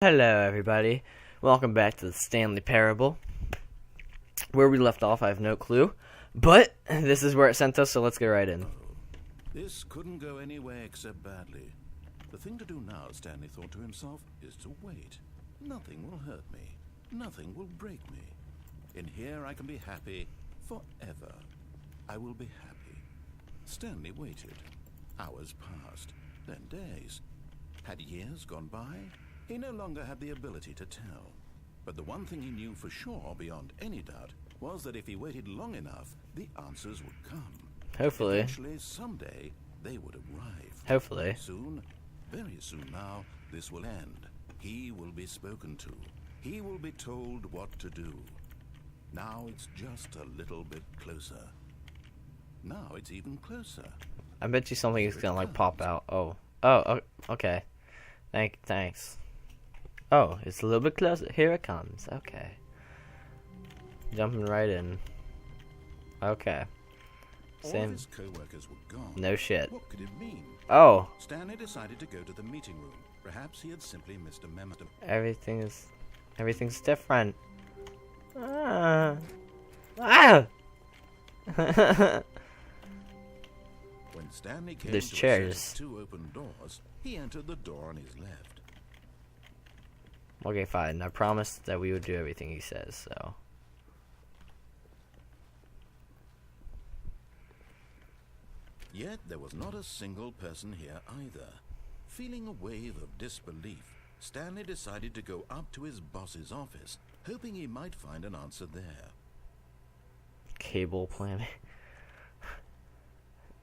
Hello, everybody. Welcome back to the Stanley Parable. Where we left off, I have no clue. But this is where it sent us, so let's get right in. This couldn't go anywhere except badly. The thing to do now, Stanley thought to himself, is to wait. Nothing will hurt me. Nothing will break me. In here I can be happy forever. I will be happy. Stanley waited. Hours passed, then days. Had years gone by? He no longer had the ability to tell. But the one thing he knew for sure, beyond any doubt, was that if he waited long enough, the answers would come. Hopefully. Eventually, someday, they would arrive. Hopefully. Soon, very soon now, this will end. He will be spoken to. He will be told what to do. Now it's just a little bit closer. Now it's even closer. I bet you something is gonna like pop out. Oh, okay. Thanks. Oh, it's a little bit closer. Here it comes. Okay. Jumping right in. Okay. All Same. of his co-workers were gone. No shit. What could it mean? Oh, Stanley decided to go to the meeting room. Perhaps he had simply missed a memo. everything's different. Ah. When Stanley came There's to chairs. a set of two open doors, he entered the door on his left. Okay, fine. I promised that we would do everything he says, so. Yet there was not a single person here either. Feeling a wave of disbelief, Stanley decided to go up to his boss's office, hoping he might find an answer there. Cable planning.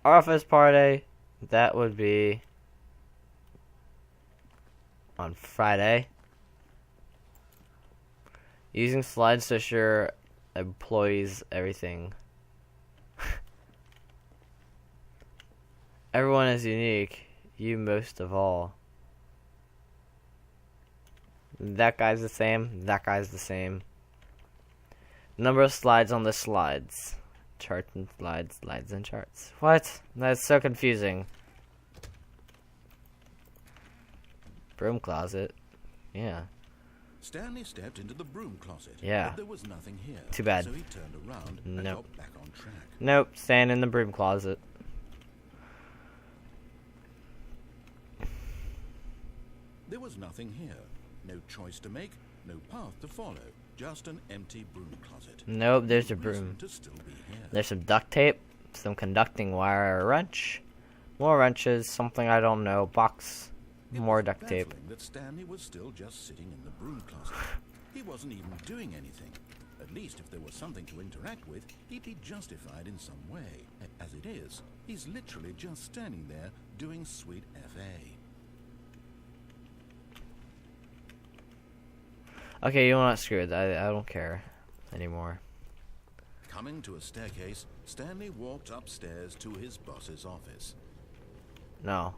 Office party. That would be on Friday. Using slides to assure employees everything. Everyone is unique. You most of all. That guy's the same. That guy's the same. Number of slides on the slides. Charts and slides, slides and charts. What? That's so confusing. Broom closet. Yeah. Stanley stepped into the broom closet. Yeah. But there was nothing here. Too bad. So he turned around and Nope. got back on track. Nope. Staying in the broom closet. There was nothing here. No choice to make, no path to follow. Just an empty broom closet. Nope. There's a No reason broom. to still be here. There's some duct tape, some conducting wire, a wrench, more wrenches, something I don't know, box, It more was duct tape. baffling that Stanley was still just sitting in the broom closet. He wasn't even doing anything. At least if there was something to interact with, he'd be justified in some way. As it is, he's literally just standing there doing sweet FA. Okay, you know what? Screw it. I don't care anymore. Coming to a staircase, Stanley walked upstairs to his boss's office. No.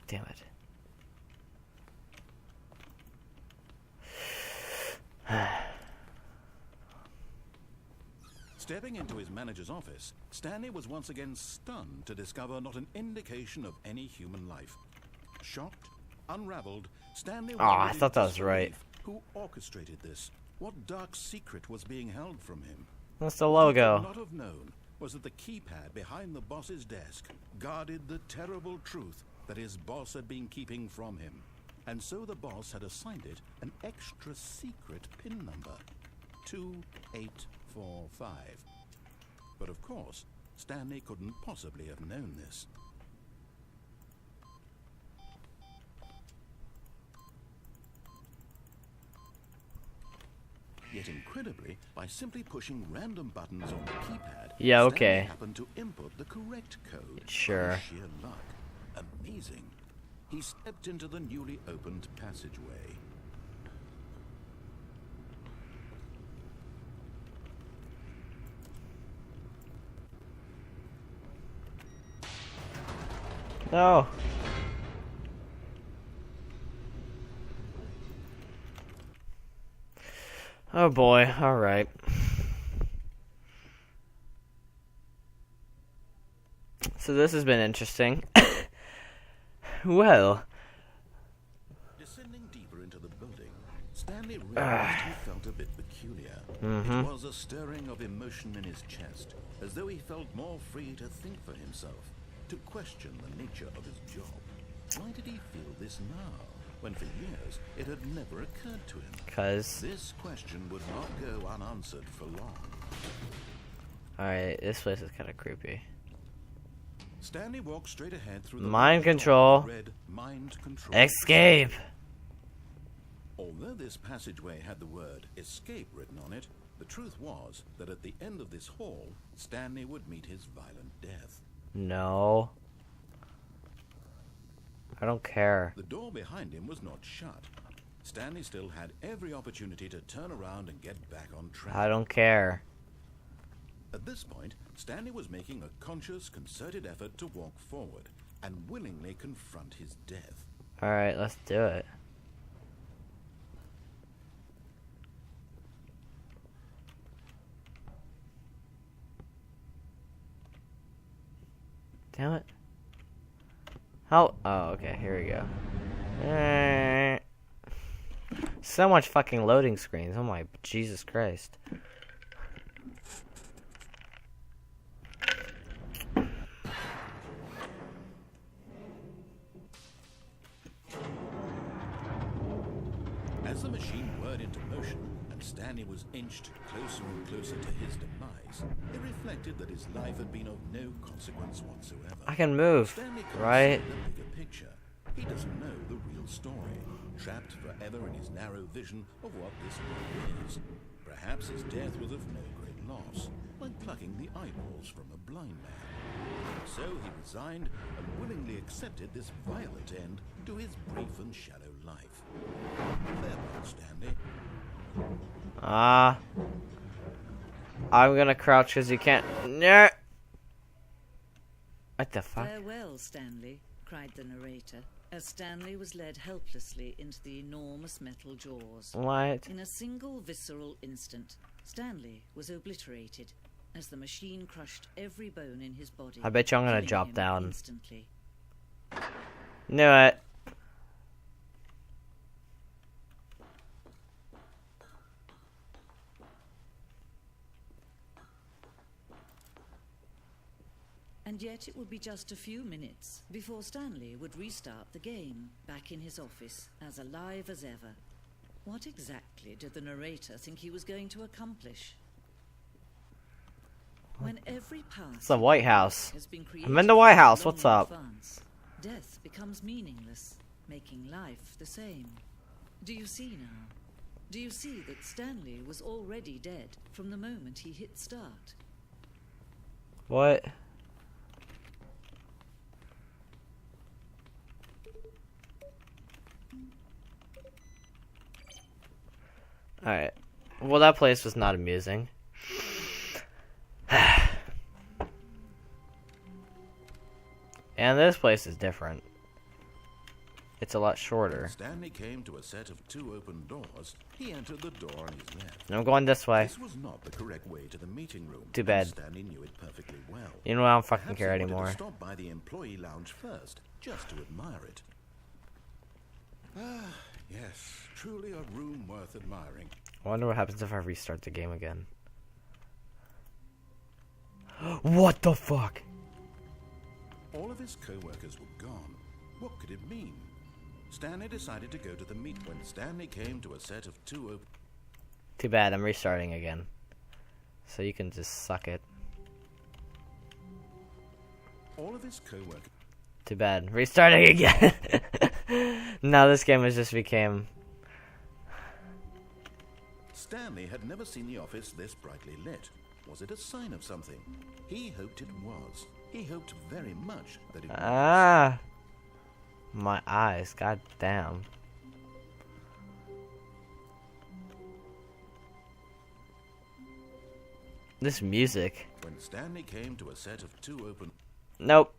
Damn it. Stepping into his manager's office, Stanley was once again stunned to discover not an indication of any human life. Shocked, unraveled, Stanley I wondered in thought that was right. disbelief who orchestrated this. What dark secret was being held from him? That's the What he could logo. not have known was that the keypad behind the boss's desk guarded the terrible truth that his boss had been keeping from him. And so the boss had assigned it an extra secret PIN number. 2845. But of course, Stanley couldn't possibly have known this. Yet incredibly, by simply pushing random buttons on the keypad, Yeah, Stanley okay. happened to input the correct code. Sure. By sheer luck. Amazing. He stepped into the newly opened passageway. No. Oh boy, alright. So this has been interesting. Well. Descending deeper into the building, Stanley realized he felt a bit peculiar. It was a stirring of emotion in his chest, as though he felt more free to think for himself, to question the nature of his job. Why did he feel this now, when for years it had never occurred to him? Because. This question would not go unanswered for long. Alright, this place is kind of creepy. Stanley walked straight ahead through the Mind control. read mind control. Escape! Although this passageway had the word escape written on it, the truth was that at the end of this hall, Stanley would meet his violent death. No. I don't care. The door behind him was not shut. Stanley still had every opportunity to turn around and get back on track. I don't care. At this point, Stanley was making a conscious, concerted effort to walk forward and willingly confront his death. Alright, let's do it. Damn it. How? Oh, okay, here we go. So much fucking loading screens. Oh my Jesus Christ. As the machine whirred into motion and Stanley was inched closer and closer to his demise, it reflected that his life had been of no consequence whatsoever. I can move, Stanley can't right? see the bigger picture. He doesn't know the real story, trapped forever in his narrow vision of what this world is. Perhaps his death was of no great loss, like plucking the eyeballs from a blind man. So he resigned and willingly accepted this violent end to his brief and shallow life. Farewell, Stanley. I'm gonna crouch because you can't. No. What the fuck? Farewell, Stanley, cried the narrator, as Stanley was led helplessly into the enormous metal jaws. What? In a single visceral instant, Stanley was obliterated as the machine crushed every bone in his body. I bet you I'm gonna killing drop him down. instantly. Knew it. And yet it would be just a few minutes before Stanley would restart the game, back in his office, as alive as ever. What exactly did the narrator think he was going to accomplish? When every path It's the White House. has been I'm in the White House. long What's in up? advance, death becomes meaningless, making life the same. Do you see now? Do you see that Stanley was already dead from the moment he hit start? What? Alright. Well, that place was not amusing. And this place is different. It's a lot shorter. Stanley came to a set of two open doors. He entered the door on his left. I'm going this way. This was not the correct way to the meeting room. Too bad. And Stanley knew it perfectly well. You know, I don't fucking Perhaps care he wanted anymore. to stop by the employee lounge first, just to admire it. Ah, yes, truly a room worth admiring. I wonder what happens if I restart the game again. What the fuck? All of his co-workers were gone. What could it mean? Stanley decided to go to the meet when Stanley came to a set of two open... Too bad, I'm restarting again. So you can just suck it. All of his co-workers... Too bad. Restarting again. Now this game has just became... Stanley had never seen the office this brightly lit. Was it a sign of something? He hoped it was. He hoped very much that it was. Ah! My eyes, god damn. This music. When Stanley came to a set of two open... Nope.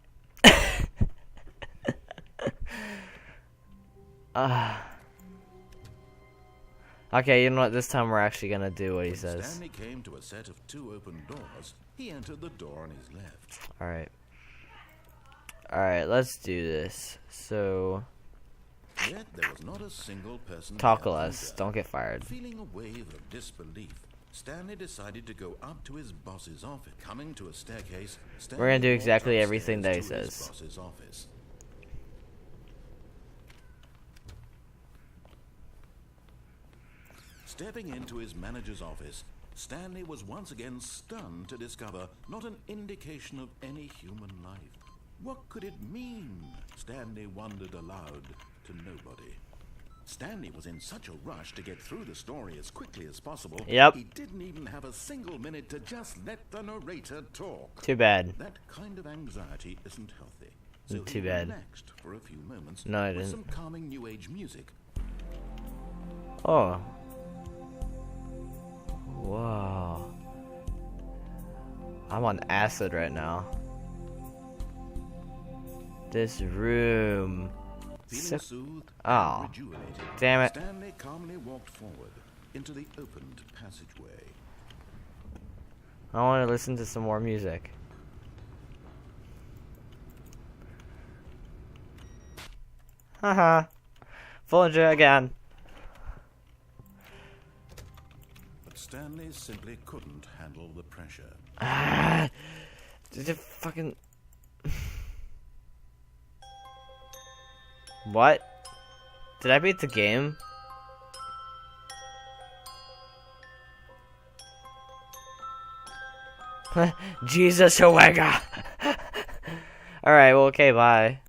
Okay, you know what? This time we're actually gonna do what he says. Stanley came to a set of two open doors. He entered the door on his left. Alright. Alright, let's do this. So, Yet there was not a single person talk there less. either. Don't get fired. Feeling a wave of disbelief, Stanley decided to go up to his boss's office. Coming to a staircase, Stanley We're gonna do walked exactly upstairs everything that he to his says. boss's office. Stepping into his manager's office, Stanley was once again stunned to discover not an indication of any human life. What could it mean? Stanley wondered aloud to nobody. Stanley was in such a rush to get through the story as quickly as possible. Yep. He didn't even have a single minute to just let the narrator talk. Too bad. That kind of anxiety isn't healthy. So Too he bad. relaxed for a few moments No, I with didn't. some calming new age music. Oh. Whoa. I'm on acid right now. This room. Feeling soothed Oh. and rejuvenated, Damn it. Stanley calmly walked forward into the opened passageway. I want to listen to some more music. Haha. Follinger again. But Stanley simply couldn't handle the pressure. Ah. Did it fucking... What? Did I beat the game? Jesus Omega! Alright, well, okay, bye.